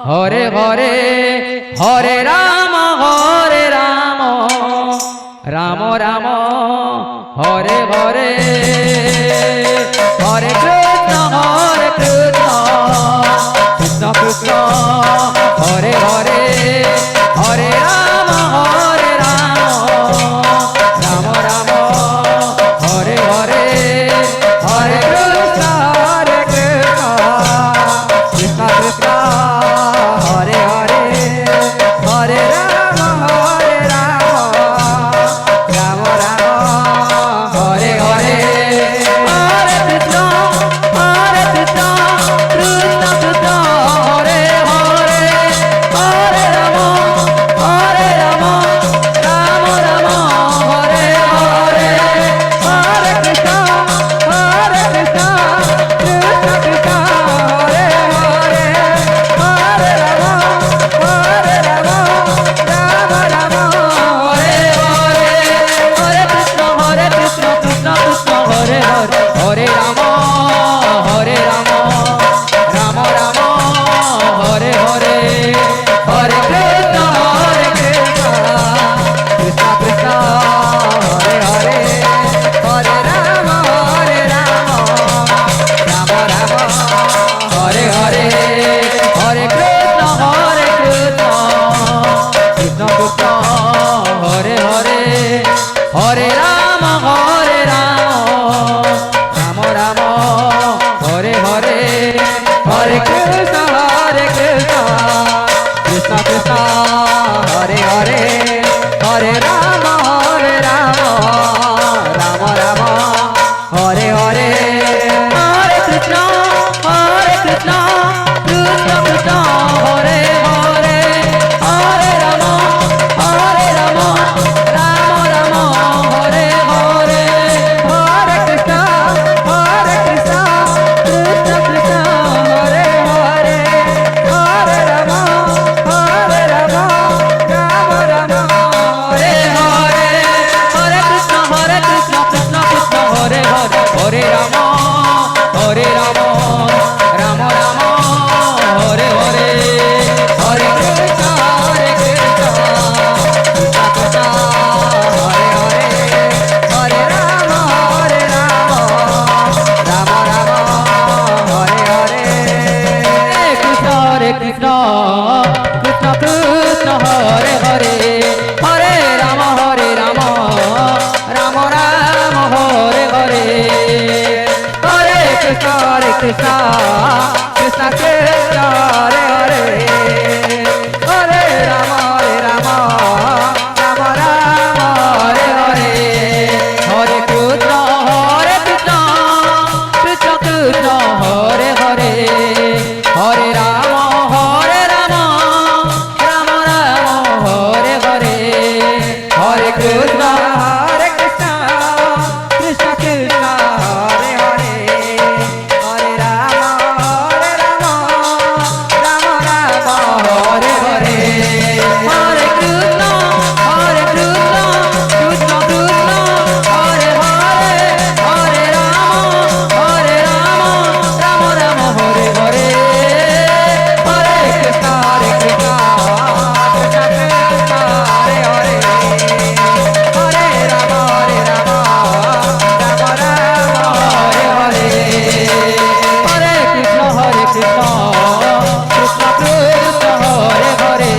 Hare Hare Hare Ram Ram Ram Hare Hare Hare Krishna Krishna Krishna Hare Hare Hare Ram Ram Ram Hare Hare Hare Krishna Krishna Krishna Hare Hare Hare Ram Ram Ram Hare Hare Hare Krishna Krishna Krishna Hare Hare Hare Ram Ram Ram Hare Hare Hare Krishna Krishna Krishna Hare Hare Hare Ram Ram Ram Hare Hare Hare Krishna Krishna Krishna Hare Hare Hare Ram Ram Ram Hare Hare Hare Krishna Krishna Krishna Hare Hare Hare Ram Ram Ram Hare Hare Hare Krishna Krishna Krishna Hare Hare Hare Ram Ram Ram Hare Hare Hare Krishna Krishna Krishna Hare Hare Hare Ram Ram Ram Hare Hare Hare Krishna Krishna Krishna Hare Hare Hare Ram Ram Ram Hare Hare Hare Krishna Krishna Krishna Hare Hare Hare Ram Ram Ram Hare Hare Hare Krishna Krishna Krishna Hare Hare Hare Ram Ram Ram Hare Hare Hare Krishna Krishna Krishna Hare Hare Hare Ram Ram Ram Hare Hare Krishna Krishna Krishna Krishna Hare Hare Hare Ram Ram Ram Hare Hare Hare Krishna Krishna Krishna Krishna Hare Hare Hare Ram Ram Ram Hare Hare Hare Krishna Krishna Krishna Hare Hare Hare Ram Ram Ram Hare Hare Hare Krishna Krishna Krishna Krishna Hare Hare Hare Ram Ram Ram Hare Hare Hare Krishna Krishna Krishna Hare Hare Hare Ram Ram Ram Hare Hare Hare Krishna Krishna Krishna Krishna Hare Hare Hare Ram Ram Ram Hare Hare Hare Krishna Krishna Krishna Krishna Hare Hare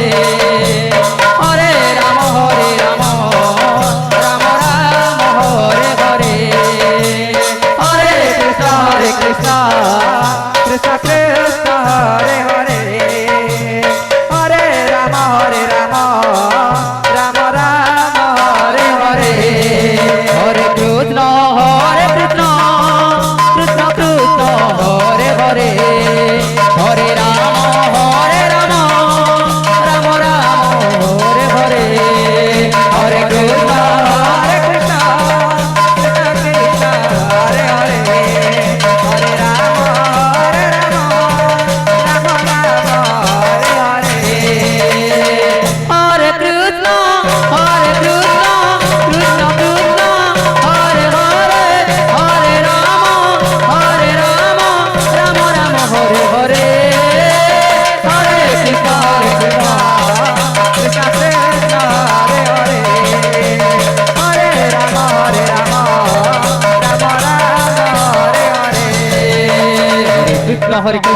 Hare Krishna